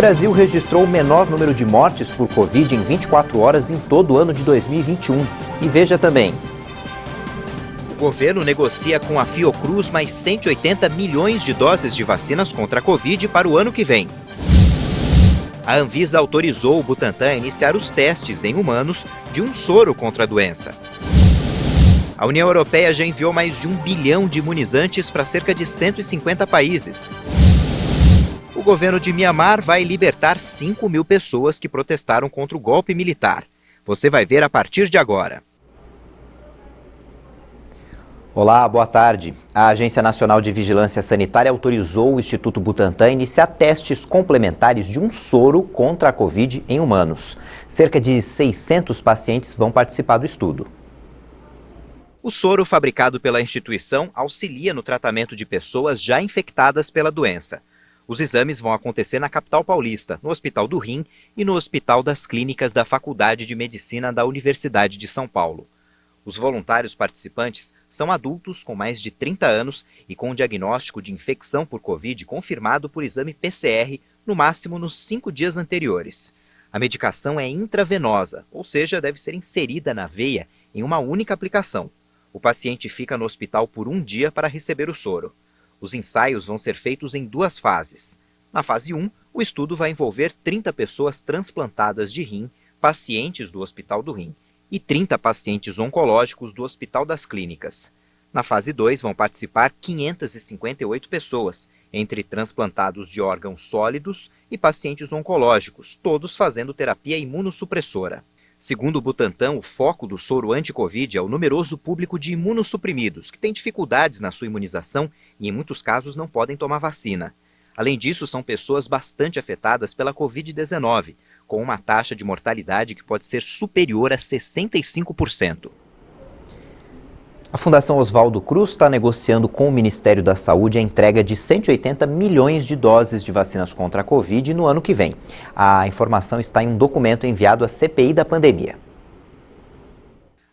Brasil registrou o menor número de mortes por Covid em 24 horas em todo o ano de 2021. E veja também. O governo negocia com a Fiocruz mais 180 milhões de doses de vacinas contra a Covid para o ano que vem. A Anvisa autorizou o Butantan a iniciar os testes em humanos de um soro contra a doença. A União Europeia já enviou mais de 1 bilhão de imunizantes para cerca de 150 países. O governo de Mianmar vai libertar 5 mil pessoas que protestaram contra o golpe militar. Você vai ver a partir de agora. Olá, boa tarde. A Agência Nacional de Vigilância Sanitária autorizou o Instituto Butantan a iniciar testes complementares de um soro contra a Covid em humanos. Cerca de 600 pacientes vão participar do estudo. O soro fabricado pela instituição auxilia no tratamento de pessoas já infectadas pela doença. Os exames vão acontecer na capital paulista, no Hospital do Rim e no Hospital das Clínicas da Faculdade de Medicina da Universidade de São Paulo. Os voluntários participantes são adultos com mais de 30 anos e com diagnóstico de infecção por Covid confirmado por exame PCR, no máximo nos 5 dias anteriores. A medicação é intravenosa, ou seja, deve ser inserida na veia em uma única aplicação. O paciente fica no hospital por 1 dia para receber o soro. Os ensaios vão ser feitos em 2 fases. Na fase 1, o estudo vai envolver 30 pessoas transplantadas de rim, pacientes do Hospital do Rim, e 30 pacientes oncológicos do Hospital das Clínicas. Na fase 2 vão participar 558 pessoas, entre transplantados de órgãos sólidos e pacientes oncológicos, todos fazendo terapia imunossupressora. Segundo o Butantan, o foco do soro anti-Covid é o numeroso público de imunossuprimidos, que tem dificuldades na sua imunização e, em muitos casos, não podem tomar vacina. Além disso, são pessoas bastante afetadas pela Covid-19, com uma taxa de mortalidade que pode ser superior a 65%. A Fundação Oswaldo Cruz está negociando com o Ministério da Saúde a entrega de 180 milhões de doses de vacinas contra a Covid no ano que vem. A informação está em um documento enviado à CPI da pandemia.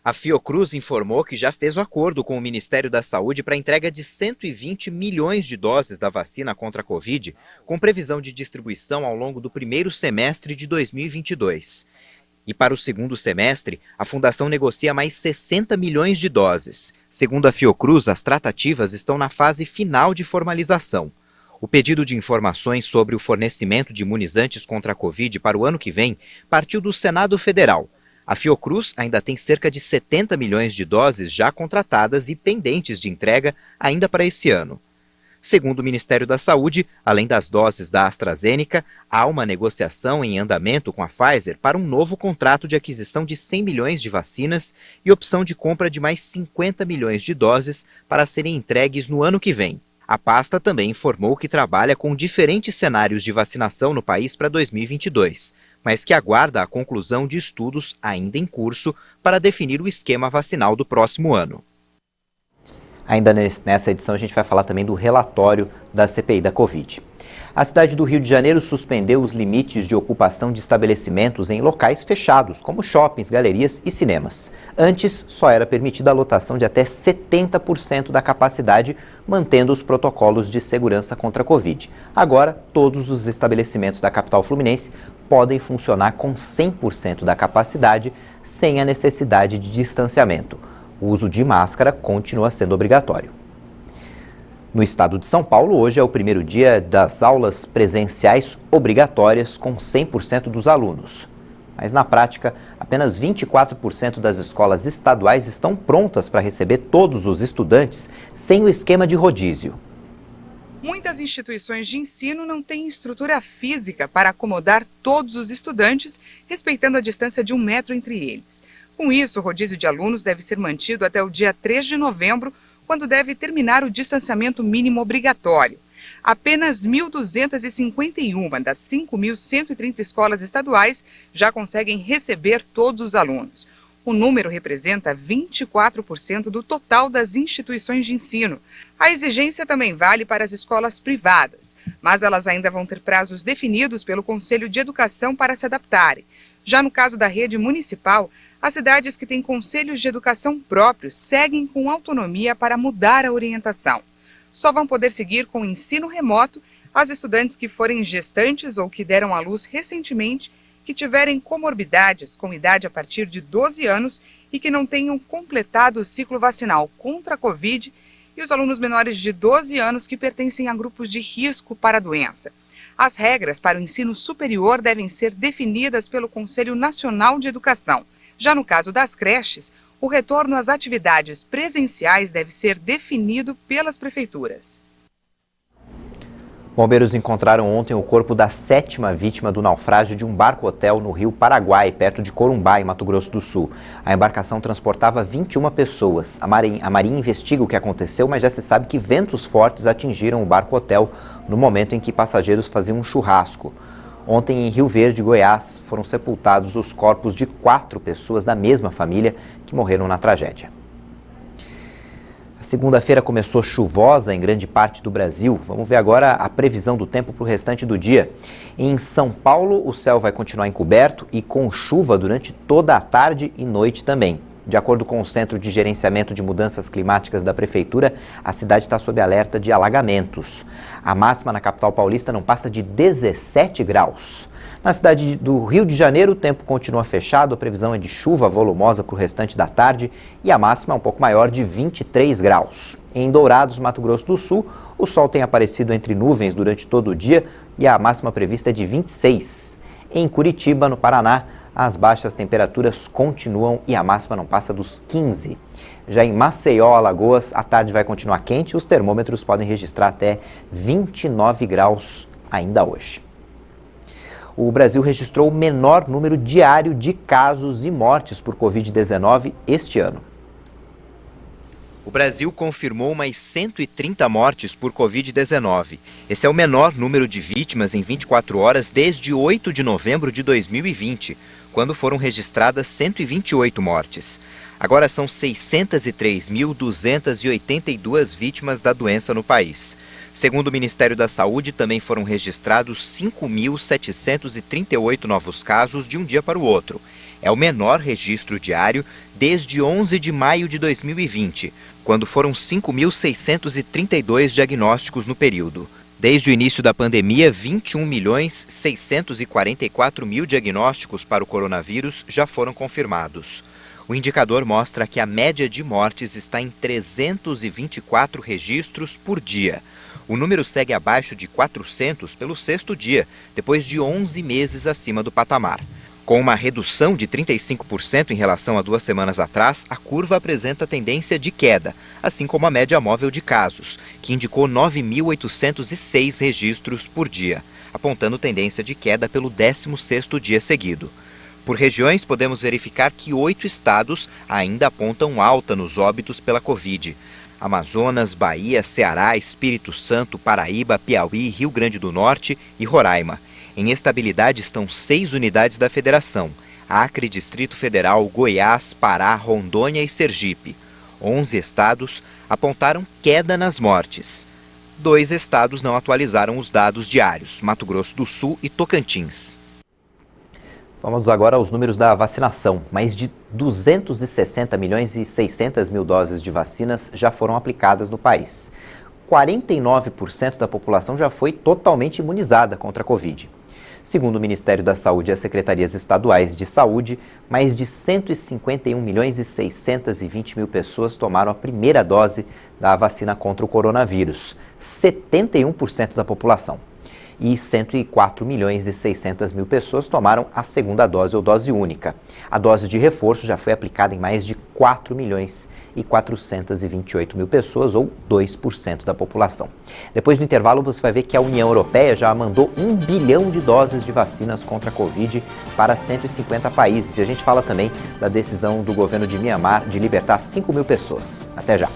A Fiocruz informou que já fez o acordo com o Ministério da Saúde para a entrega de 120 milhões de doses da vacina contra a Covid, com previsão de distribuição ao longo do primeiro semestre de 2022. E para o segundo semestre, a Fundação negocia mais 60 milhões de doses. Segundo a Fiocruz, as tratativas estão na fase final de formalização. O pedido de informações sobre o fornecimento de imunizantes contra a Covid para o ano que vem partiu do Senado Federal. A Fiocruz ainda tem cerca de 70 milhões de doses já contratadas e pendentes de entrega ainda para esse ano. Segundo o Ministério da Saúde, além das doses da AstraZeneca, há uma negociação em andamento com a Pfizer para um novo contrato de aquisição de 100 milhões de vacinas e opção de compra de mais 50 milhões de doses para serem entregues no ano que vem. A pasta também informou que trabalha com diferentes cenários de vacinação no país para 2022, mas que aguarda a conclusão de estudos ainda em curso para definir o esquema vacinal do próximo ano. Ainda nessa edição a gente vai falar também do relatório da CPI da Covid. A cidade do Rio de Janeiro suspendeu os limites de ocupação de estabelecimentos em locais fechados, como shoppings, galerias e cinemas. Antes, só era permitida a lotação de até 70% da capacidade, mantendo os protocolos de segurança contra a Covid. Agora, todos os estabelecimentos da capital fluminense podem funcionar com 100% da capacidade, sem a necessidade de distanciamento. O uso de máscara continua sendo obrigatório. No estado de São Paulo, hoje é o primeiro dia das aulas presenciais obrigatórias com 100% dos alunos. Mas na prática, apenas 24% das escolas estaduais estão prontas para receber todos os estudantes sem o esquema de rodízio. Muitas instituições de ensino não têm estrutura física para acomodar todos os estudantes, respeitando a distância de 1 metro entre eles. Com isso, o rodízio de alunos deve ser mantido até o dia 3 de novembro, quando deve terminar o distanciamento mínimo obrigatório. Apenas 1.251 das 5.130 escolas estaduais já conseguem receber todos os alunos. O número representa 24% do total das instituições de ensino. A exigência também vale para as escolas privadas, mas elas ainda vão ter prazos definidos pelo Conselho de Educação para se adaptarem. Já no caso da rede municipal, as cidades que têm conselhos de educação próprios seguem com autonomia para mudar a orientação. Só vão poder seguir com o ensino remoto As estudantes que forem gestantes ou que deram à luz recentemente, que tiverem comorbidades com idade a partir de 12 anos e que não tenham completado o ciclo vacinal contra a Covid, e os alunos menores de 12 anos que pertencem a grupos de risco para a doença. As regras para o ensino superior devem ser definidas pelo Conselho Nacional de Educação. Já no caso das creches, o retorno às atividades presenciais deve ser definido pelas prefeituras. Bombeiros encontraram ontem o corpo da 7ª vítima do naufrágio de um barco-hotel no rio Paraguai, perto de Corumbá, em Mato Grosso do Sul. A embarcação transportava 21 pessoas. A Marinha investiga o que aconteceu, mas já se sabe que ventos fortes atingiram o barco-hotel no momento em que passageiros faziam um churrasco. Ontem, em Rio Verde, Goiás, foram sepultados os corpos de 4 pessoas da mesma família que morreram na tragédia. A segunda-feira começou chuvosa em grande parte do Brasil. Vamos ver agora a previsão do tempo para o restante do dia. Em São Paulo, o céu vai continuar encoberto e com chuva durante toda a tarde e noite também. De acordo com o Centro de Gerenciamento de Mudanças Climáticas da Prefeitura, a cidade está sob alerta de alagamentos. A máxima na capital paulista não passa de 17 graus. Na cidade do Rio de Janeiro, o tempo continua fechado, a previsão é de chuva volumosa para o restante da tarde e a máxima é um pouco maior, de 23 graus. Em Dourados, Mato Grosso do Sul, o sol tem aparecido entre nuvens durante todo o dia e a máxima prevista é de 26. Em Curitiba, no Paraná, as baixas temperaturas continuam e a máxima não passa dos 15. Já em Maceió, Alagoas, a tarde vai continuar quente e os termômetros podem registrar até 29 graus ainda hoje. O Brasil registrou o menor número diário de casos e mortes por Covid-19 este ano. O Brasil confirmou mais 130 mortes por Covid-19. Esse é o menor número de vítimas em 24 horas desde 8 de novembro de 2020, quando foram registradas 128 mortes. Agora são 603.282 vítimas da doença no país. Segundo o Ministério da Saúde, também foram registrados 5.738 novos casos de um dia para o outro. É o menor registro diário desde 11 de maio de 2020, quando foram 5.632 diagnósticos no período. Desde o início da pandemia, 21.644.000 diagnósticos para o coronavírus já foram confirmados. O indicador mostra que a média de mortes está em 324 registros por dia. O número segue abaixo de 400 pelo 6º dia, depois de 11 meses acima do patamar. Com uma redução de 35% em relação a 2 semanas atrás, a curva apresenta tendência de queda, assim como a média móvel de casos, que indicou 9.806 registros por dia, apontando tendência de queda pelo 16º dia seguido. Por regiões, podemos verificar que 8 estados ainda apontam alta nos óbitos pela Covid. Amazonas, Bahia, Ceará, Espírito Santo, Paraíba, Piauí, Rio Grande do Norte e Roraima. Em estabilidade estão 6 unidades da Federação: Acre, Distrito Federal, Goiás, Pará, Rondônia e Sergipe. 11 estados apontaram queda nas mortes. 2 estados não atualizaram os dados diários: Mato Grosso do Sul e Tocantins. Vamos agora aos números da vacinação. Mais de 260.600.000 doses de vacinas já foram aplicadas no país. 49% da população já foi totalmente imunizada contra a Covid. Segundo o Ministério da Saúde e as secretarias estaduais de saúde, mais de 151.620.000 pessoas tomaram a primeira dose da vacina contra o coronavírus, 71% da população. E 104.600.000 pessoas tomaram a segunda dose ou dose única. A dose de reforço já foi aplicada em mais de 4.428.000 pessoas, ou 2% da população. Depois do intervalo, você vai ver que a União Europeia já mandou 1 bilhão de doses de vacinas contra a Covid para 150 países. E a gente fala também da decisão do governo de Mianmar de libertar 5.000 pessoas. Até já!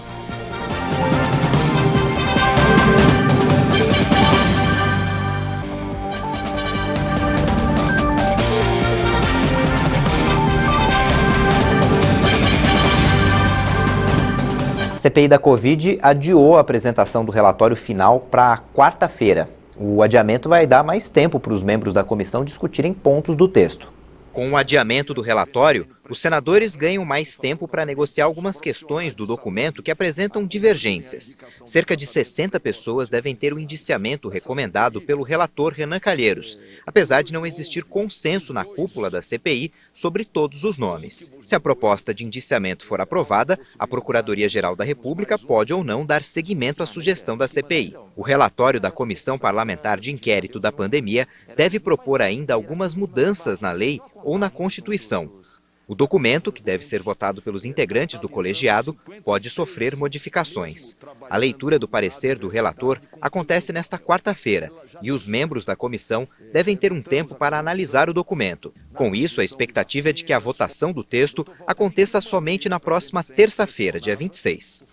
A CPI da Covid adiou a apresentação do relatório final para quarta-feira. O adiamento vai dar mais tempo para os membros da comissão discutirem pontos do texto. Com o adiamento do relatório, Os senadores ganham mais tempo para negociar algumas questões do documento que apresentam divergências. Cerca de 60 pessoas devem ter o indiciamento recomendado pelo relator Renan Calheiros, apesar de não existir consenso na cúpula da CPI sobre todos os nomes. Se a proposta de indiciamento for aprovada, a Procuradoria-Geral da República pode ou não dar seguimento à sugestão da CPI. O relatório da Comissão Parlamentar de Inquérito da Pandemia deve propor ainda algumas mudanças na lei ou na Constituição. O documento, que deve ser votado pelos integrantes do colegiado, pode sofrer modificações. A leitura do parecer do relator acontece nesta quarta-feira e os membros da comissão devem ter um tempo para analisar o documento. Com isso, a expectativa é de que a votação do texto aconteça somente na próxima terça-feira, dia 26.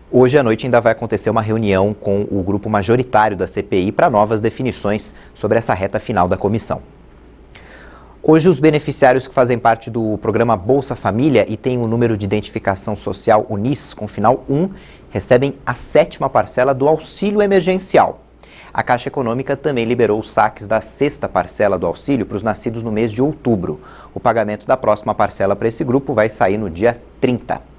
Hoje à noite ainda vai acontecer uma reunião com o grupo majoritário da CPI para novas definições sobre essa reta final da comissão. Hoje, os beneficiários que fazem parte do programa Bolsa Família e têm o número de identificação social UNIS com final 1, recebem a 7ª parcela do auxílio emergencial. A Caixa Econômica também liberou os saques da 6ª parcela do auxílio para os nascidos no mês de outubro. O pagamento da próxima parcela para esse grupo vai sair no dia 30.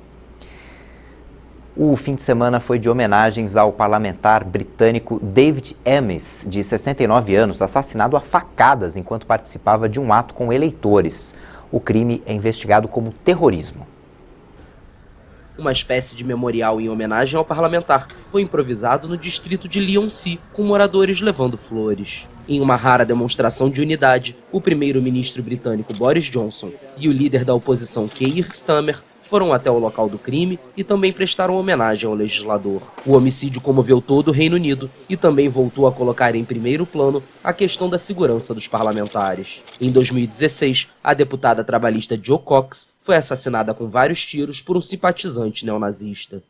O fim de semana foi de homenagens ao parlamentar britânico David Amess, de 69 anos, assassinado a facadas enquanto participava de um ato com eleitores. O crime é investigado como terrorismo. Uma espécie de memorial em homenagem ao parlamentar foi improvisado no distrito de Leigh-on-Sea, com moradores levando flores. Em uma rara demonstração de unidade, o primeiro-ministro britânico Boris Johnson e o líder da oposição Keir Starmer foram até o local do crime e também prestaram homenagem ao legislador. O homicídio comoveu todo o Reino Unido e também voltou a colocar em primeiro plano a questão da segurança dos parlamentares. Em 2016, a deputada trabalhista Jo Cox foi assassinada com vários tiros por um simpatizante neonazista.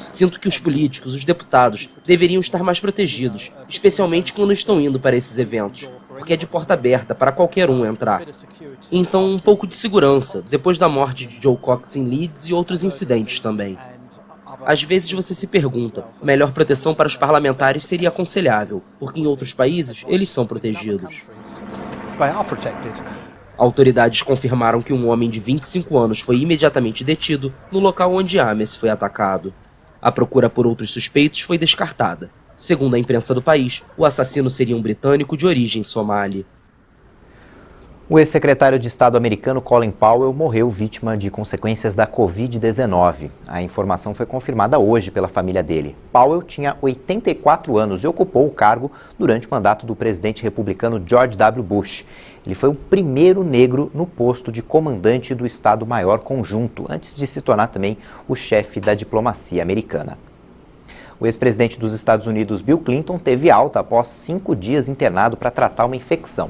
Sinto que os políticos, os deputados, deveriam estar mais protegidos, especialmente quando estão indo para esses eventos, porque é de porta aberta para qualquer um entrar. Então, um pouco de segurança, depois da morte de Jo Cox em Leeds e outros incidentes também. Às vezes você se pergunta, melhor proteção para os parlamentares seria aconselhável, porque em outros países eles são protegidos. Autoridades confirmaram que um homem de 25 anos foi imediatamente detido no local onde Amess foi atacado. A procura por outros suspeitos foi descartada. Segundo a imprensa do país, o assassino seria um britânico de origem somali. O ex-secretário de Estado americano Colin Powell morreu vítima de consequências da Covid-19. A informação foi confirmada hoje pela família dele. Powell tinha 84 anos e ocupou o cargo durante o mandato do presidente republicano George W. Bush. Ele foi o primeiro negro no posto de comandante do Estado-Maior Conjunto, antes de se tornar também o chefe da diplomacia americana. O ex-presidente dos Estados Unidos, Bill Clinton, teve alta após 5 dias internado para tratar uma infecção.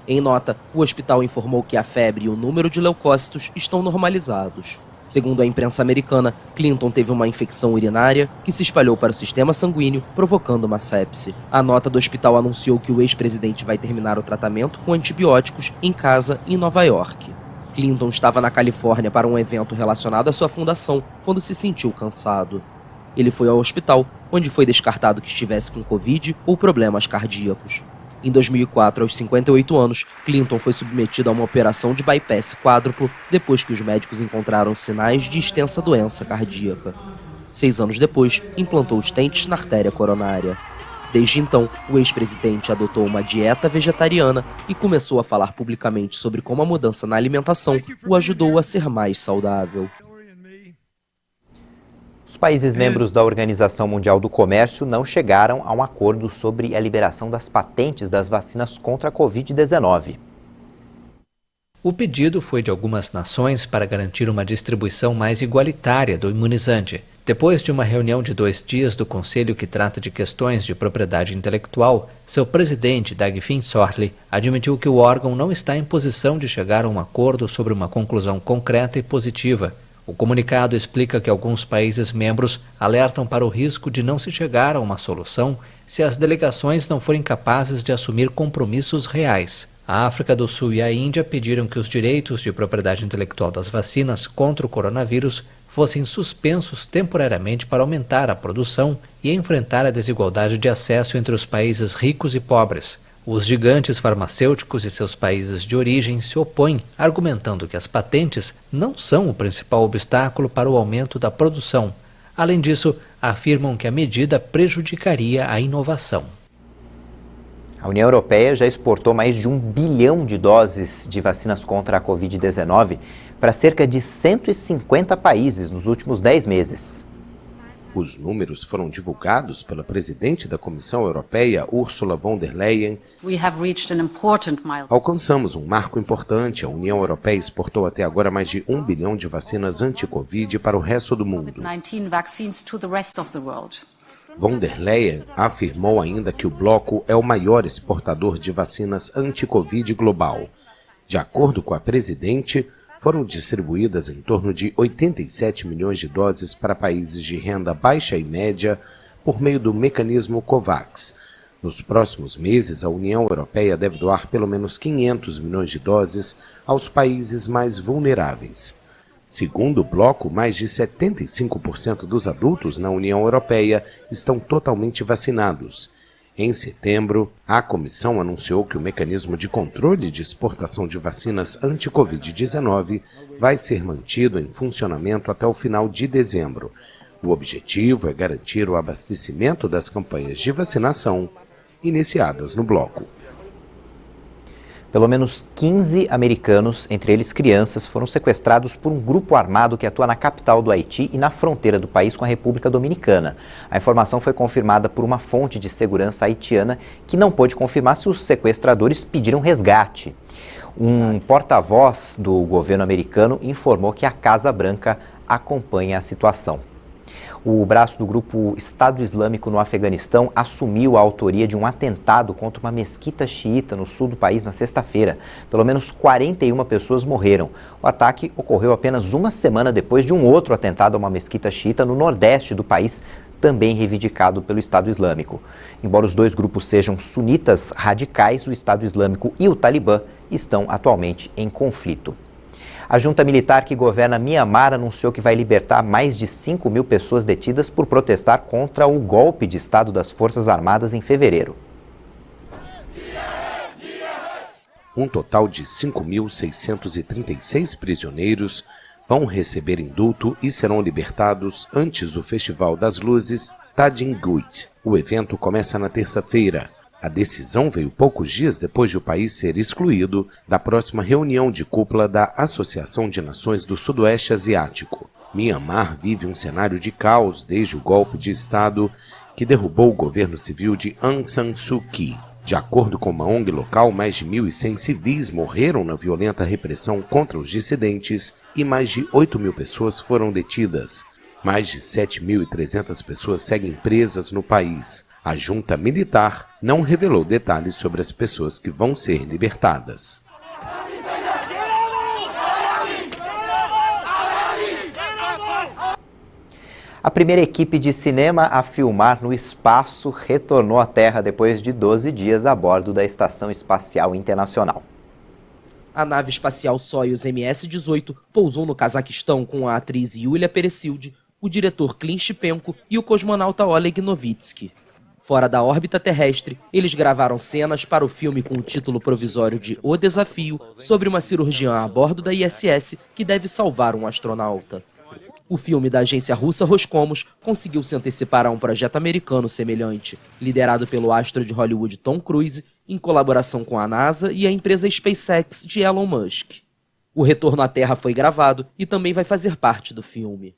Em nota, o hospital informou que a febre e o número de leucócitos estão normalizados. Segundo a imprensa americana, Clinton teve uma infecção urinária que se espalhou para o sistema sanguíneo, provocando uma sepse. A nota do hospital anunciou que o ex-presidente vai terminar o tratamento com antibióticos em casa em Nova York. Clinton estava na Califórnia para um evento relacionado à sua fundação quando se sentiu cansado. Ele foi ao hospital, onde foi descartado que estivesse com Covid ou problemas cardíacos. Em 2004, aos 58 anos, Clinton foi submetido a uma operação de bypass quádruplo depois que os médicos encontraram sinais de extensa doença cardíaca. 6 anos depois, implantou stents na artéria coronária. Desde então, o ex-presidente adotou uma dieta vegetariana e começou a falar publicamente sobre como a mudança na alimentação o ajudou a ser mais saudável. Os países membros da Organização Mundial do Comércio não chegaram a um acordo sobre a liberação das patentes das vacinas contra a Covid-19. O pedido foi de algumas nações para garantir uma distribuição mais igualitária do imunizante. Depois de uma reunião de 2 dias do Conselho que trata de questões de propriedade intelectual, seu presidente, Dag Finn-Sortli, admitiu que o órgão não está em posição de chegar a um acordo sobre uma conclusão concreta e positiva. O comunicado explica que alguns países membros alertam para o risco de não se chegar a uma solução se as delegações não forem capazes de assumir compromissos reais. A África do Sul e a Índia pediram que os direitos de propriedade intelectual das vacinas contra o coronavírus fossem suspensos temporariamente para aumentar a produção e enfrentar a desigualdade de acesso entre os países ricos e pobres. Os gigantes farmacêuticos e seus países de origem se opõem, argumentando que as patentes não são o principal obstáculo para o aumento da produção. Além disso, afirmam que a medida prejudicaria a inovação. A União Europeia já exportou mais de 1 bilhão de doses de vacinas contra a Covid-19 para cerca de 150 países nos últimos 10 meses. Os números foram divulgados pela presidente da Comissão Europeia, Ursula von der Leyen. Alcançamos um marco importante. A União Europeia exportou até agora mais de 1 bilhão de vacinas anti-Covid para o resto do mundo. Von der Leyen afirmou ainda que o bloco é o maior exportador de vacinas anti-Covid global. De acordo com a presidente, foram distribuídas em torno de 87 milhões de doses para países de renda baixa e média por meio do mecanismo COVAX. Nos próximos meses, a União Europeia deve doar pelo menos 500 milhões de doses aos países mais vulneráveis. Segundo o bloco, mais de 75% dos adultos na União Europeia estão totalmente vacinados. Em setembro, a Comissão anunciou que o mecanismo de controle de exportação de vacinas anti-Covid-19 vai ser mantido em funcionamento até o final de dezembro. O objetivo é garantir o abastecimento das campanhas de vacinação iniciadas no bloco. Pelo menos 15 americanos, entre eles crianças, foram sequestrados por um grupo armado que atua na capital do Haiti e na fronteira do país com a República Dominicana. A informação foi confirmada por uma fonte de segurança haitiana que não pôde confirmar se os sequestradores pediram resgate. Um porta-voz do governo americano informou que a Casa Branca acompanha a situação. O braço do grupo Estado Islâmico no Afeganistão assumiu a autoria de um atentado contra uma mesquita xiita no sul do país na sexta-feira. Pelo menos 41 pessoas morreram. O ataque ocorreu apenas uma semana depois de um outro atentado a uma mesquita xiita no nordeste do país, também reivindicado pelo Estado Islâmico. Embora os dois grupos sejam sunitas radicais, o Estado Islâmico e o Talibã estão atualmente em conflito. A junta militar que governa Mianmar anunciou que vai libertar mais de 5 mil pessoas detidas por protestar contra o golpe de Estado das Forças Armadas em fevereiro. Um total de 5.636 prisioneiros vão receber indulto e serão libertados antes do Festival das Luzes Tadinguit. O evento começa na terça-feira. A decisão veio poucos dias depois de o país ser excluído da próxima reunião de cúpula da Associação de Nações do Sudoeste Asiático. Mianmar vive um cenário de caos desde o golpe de Estado que derrubou o governo civil de Aung San Suu Kyi. De acordo com uma ONG local, mais de 1.100 civis morreram na violenta repressão contra os dissidentes e mais de 8 mil pessoas foram detidas. Mais de 7.300 pessoas seguem presas no país. A junta militar não revelou detalhes sobre as pessoas que vão ser libertadas. A primeira equipe de cinema a filmar no espaço retornou à Terra depois de 12 dias a bordo da Estação Espacial Internacional. A nave espacial Soyuz MS-18 pousou no Cazaquistão com a atriz Yulia Peresild, o diretor Clint Shipenko e o cosmonauta Oleg Novitsky. Fora da órbita terrestre, eles gravaram cenas para o filme com o título provisório de O Desafio, sobre uma cirurgiã a bordo da ISS que deve salvar um astronauta. O filme da agência russa Roscosmos conseguiu se antecipar a um projeto americano semelhante, liderado pelo astro de Hollywood Tom Cruise, em colaboração com a NASA e a empresa SpaceX de Elon Musk. O retorno à Terra foi gravado e também vai fazer parte do filme.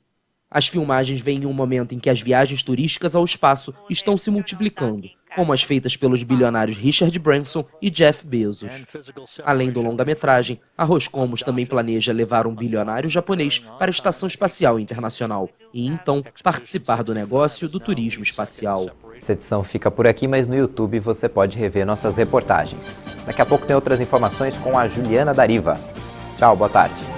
As filmagens vêm em um momento em que as viagens turísticas ao espaço estão se multiplicando, como as feitas pelos bilionários Richard Branson e Jeff Bezos. Além do longa-metragem, a Roscosmos também planeja levar um bilionário japonês para a Estação Espacial Internacional e, então, participar do negócio do turismo espacial. Essa edição fica por aqui, mas no YouTube você pode rever nossas reportagens. Daqui a pouco tem outras informações com a Juliana Dariva. Tchau, boa tarde.